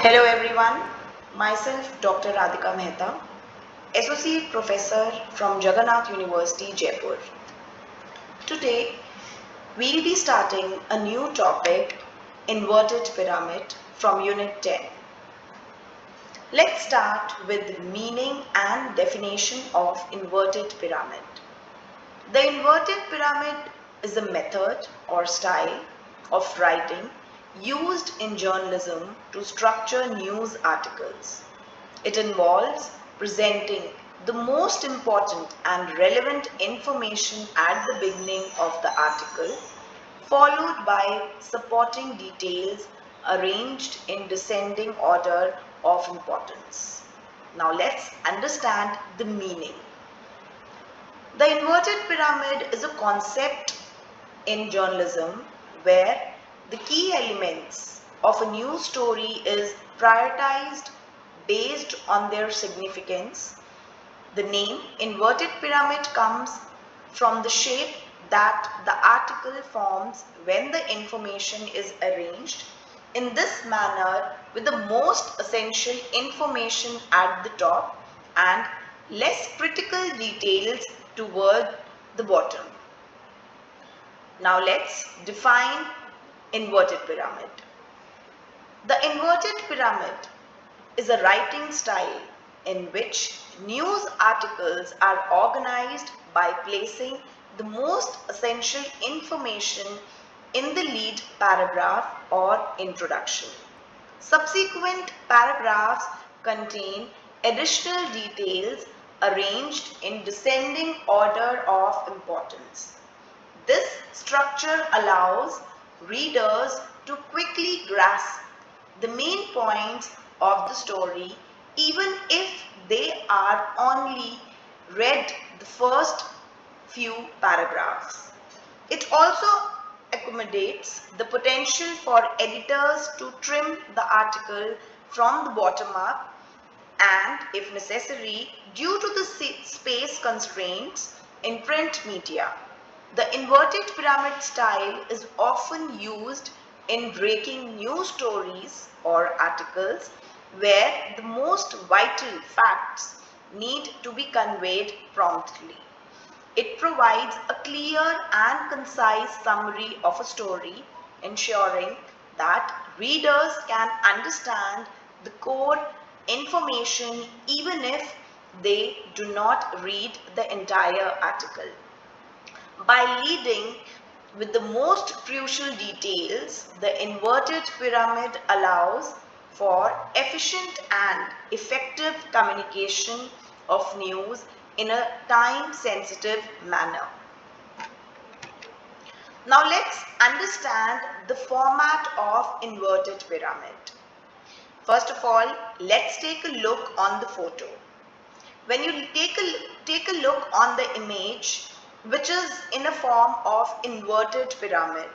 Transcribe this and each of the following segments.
Hello everyone, myself Dr. Radhika Mehta, Associate Professor from Jagannath University, Jaipur. Today, we'll be starting a new topic, Inverted Pyramid from Unit 10. Let's start with meaning and definition of inverted pyramid. The inverted pyramid is a method or style of writing used in journalism to structure news articles. It involves presenting the most important and relevant information at the beginning of the article, followed by supporting details arranged in descending order of importance. Now let's understand the meaning. The inverted pyramid is a concept in journalism where the key elements of a news story is prioritized based on their significance. The name inverted pyramid comes from the shape that the article forms when the information is arranged in this manner, with the most essential information at the top and less critical details toward the bottom. Now let's define inverted pyramid. The inverted pyramid is a writing style in which news articles are organized by placing the most essential information in the lead paragraph or introduction. Subsequent paragraphs contain additional details arranged in descending order of importance. This structure allows readers to quickly grasp the main points of the story even if they are only read the first few paragraphs. It also accommodates the potential for editors to trim the article from the bottom up and, if necessary, due to the space constraints in print media. The inverted pyramid style is often used in breaking news stories or articles where the most vital facts need to be conveyed promptly. It provides a clear and concise summary of a story, ensuring that readers can understand the core information even if they do not read the entire article. By leading with the most crucial details, the inverted pyramid allows for efficient and effective communication of news in a time-sensitive manner. Now let's understand the format of inverted pyramid. First of all, let's take a look on the photo. When you take a look on the image, which is in a form of inverted pyramid,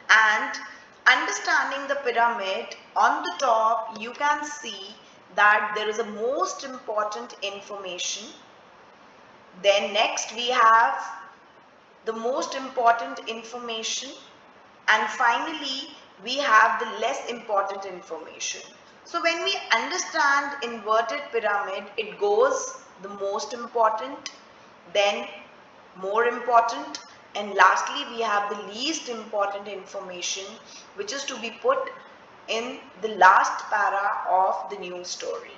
and understanding the pyramid, on the top you can see that there is a most important information. Then next we have the most important information, and finally we have the less important information. So when we understand inverted pyramid, it goes the most important, then more important, and lastly we have the least important information, which is to be put in the last para of the news story.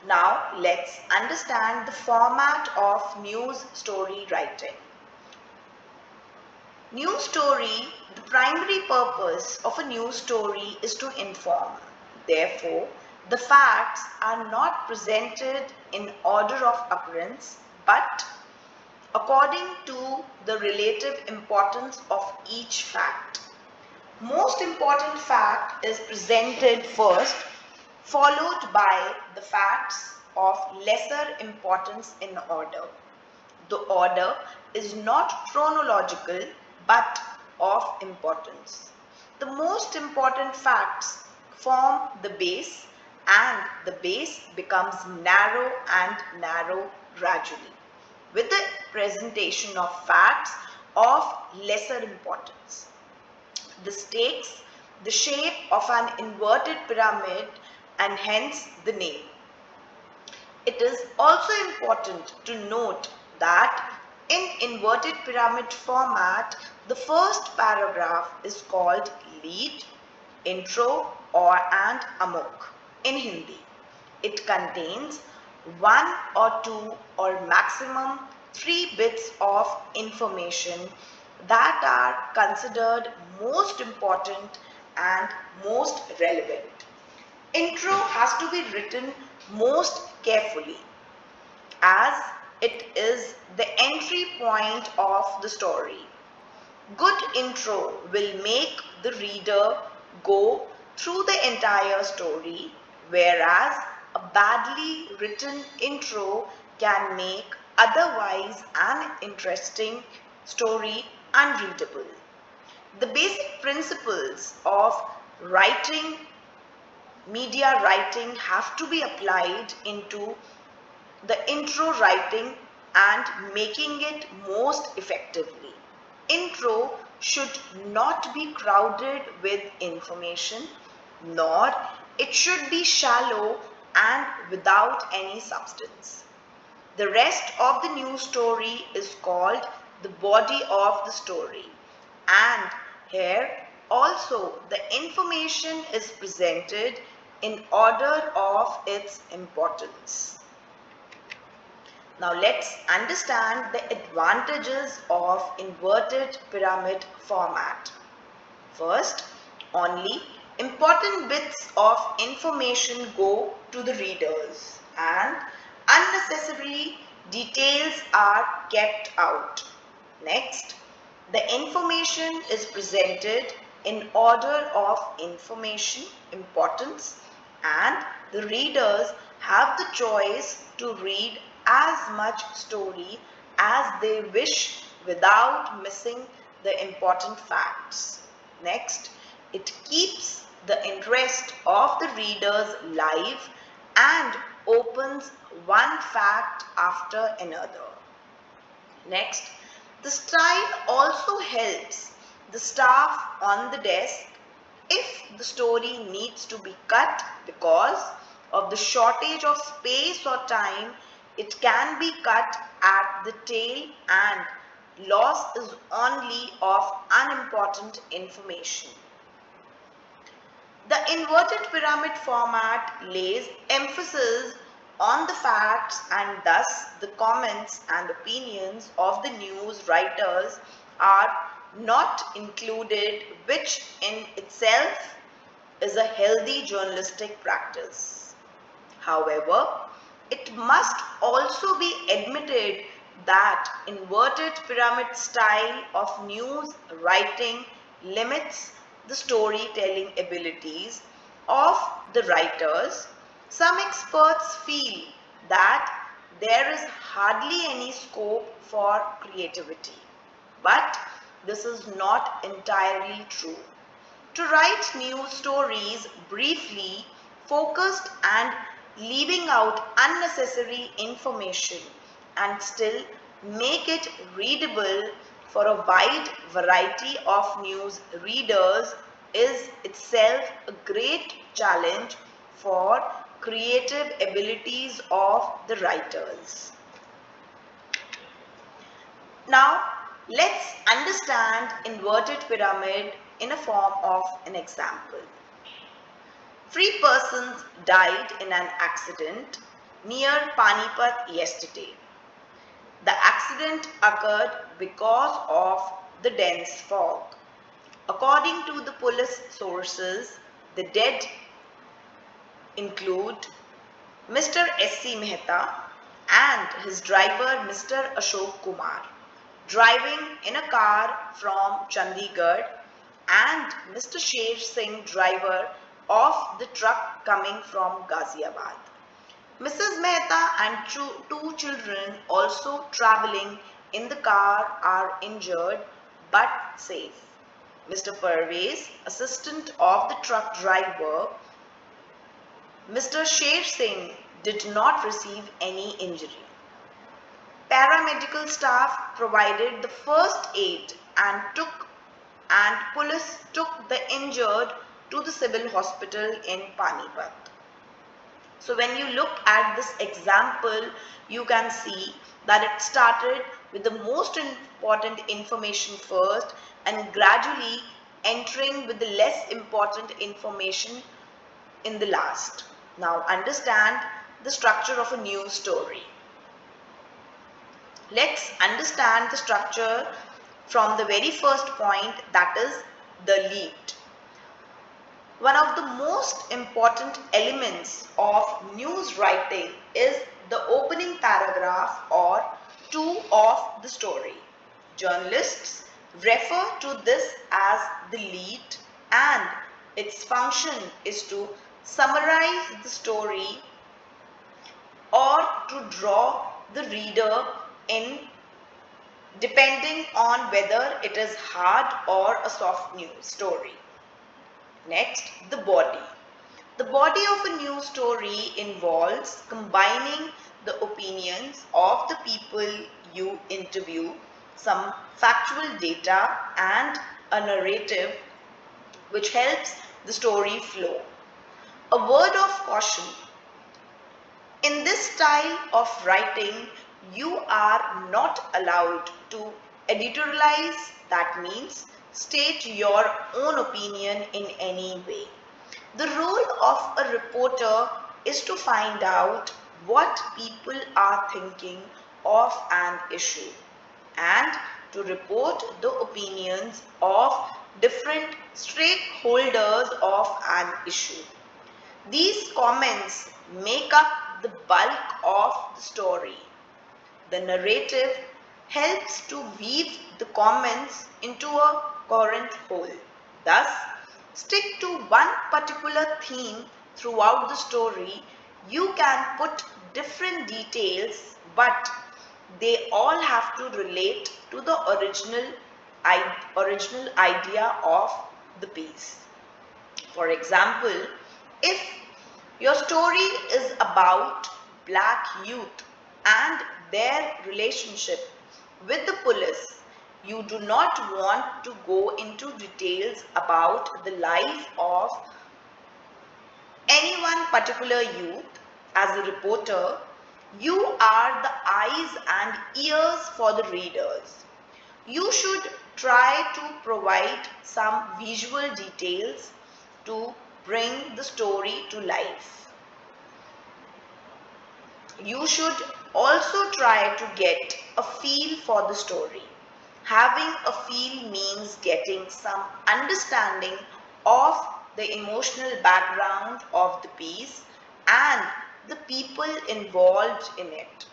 Now let's understand the format of news story writing. News story, the primary purpose of a news story is to inform. Therefore, the facts are not presented in order of occurrence, but according to the relative importance of each fact. Most important fact is presented first, followed by the facts of lesser importance in order. The order is not chronological but of importance. The most important facts form the base, and the base becomes narrow and narrow gradually, with the presentation of facts of lesser importance. The stakes the shape of an inverted pyramid and hence the name. It is also important to note that in inverted pyramid format, the first paragraph is called lead, intro or and amok in Hindi. It contains one or two or maximum 3 bits of information that are considered most important and most relevant. Intro has to be written most carefully as it is the entry point of the story. Good intro will make the reader go through the entire story, whereas a badly written intro can make otherwise an interesting story unreadable. The basic principles of writing, media writing have to be applied into the intro writing and making it most effectively. Intro should not be crowded with information, nor it should be shallow and without any substance. The rest of the news story is called the body of the story, and here also the information is presented in order of its importance. Now let's understand the advantages of inverted pyramid format. First, only important bits of information go to the readers and unnecessary details are kept out. Next, the information is presented in order of information, importance, and the readers have the choice to read as much story as they wish without missing the important facts. Next, it keeps the interest of the readers live and opens one fact after another. Next, the style also helps the staff on the desk if the story needs to be cut because of the shortage of space or time. It can be cut at the tail and loss is only of unimportant information. The inverted pyramid format lays emphasis on the facts and thus the comments and opinions of the news writers are not included, which in itself is a healthy journalistic practice. However, it must also be admitted that inverted pyramid style of news writing limits the storytelling abilities of the writers. Some experts feel that there is hardly any scope for creativity, but this is not entirely true. To write news stories briefly, focused and leaving out unnecessary information and still make it readable for a wide variety of news readers is itself a great challenge for creative abilities of the writers. Now, let's understand inverted pyramid in a form of an example. 3 persons died in an accident near Panipat yesterday. The accident occurred because of the dense fog. According to the police sources, the dead include Mr. S.C. Mehta and his driver Mr. Ashok Kumar, driving in a car from Chandigarh, and Mr. Sher Singh, driver of the truck coming from Ghaziabad. Mrs. Mehta and two children also traveling in the car are injured but safe. Mr. Parvez, assistant of the truck driver, Mr. Sher Singh did not receive any injury. Paramedical staff provided the first aid and police took the injured to the civil hospital in Panipat. So when you look at this example, you can see that it started with the most important information first and gradually entering with the less important information in the last. Now understand the structure of a news story. Let's understand the structure from the very first point, that is the lead. One of the most important elements of news writing is the opening paragraph or two of the story. Journalists refer to this as the lead, and its function is to summarize the story or to draw the reader in, depending on whether it is hard or a soft news story. Next, the body. The body of a news story involves combining the opinions of the people you interview, some factual data, and a narrative which helps the story flow. A word of caution. In this style of writing, you are not allowed to editorialize, that means state your own opinion in any way. The role of a reporter is to find out what people are thinking of an issue and to report the opinions of different stakeholders of an issue. These comments make up the bulk of the story. The narrative helps to weave the comments into a coherent whole. Thus, stick to one particular theme throughout the story. You can put different details, but they all have to relate to the original idea of the piece. For example, if your story is about black youth and their relationship with the police, you do not want to go into details about the life of any one particular youth. As a reporter, you are the eyes and ears for the readers. You should try to provide some visual details to bring the story to life. You should also try to get a feel for the story. Having a feel means getting some understanding of the emotional background of the piece and the people involved in it.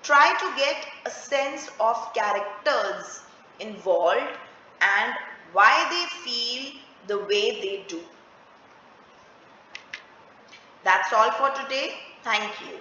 Try to get a sense of characters involved and why they feel the way they do. That's all for today. Thank you.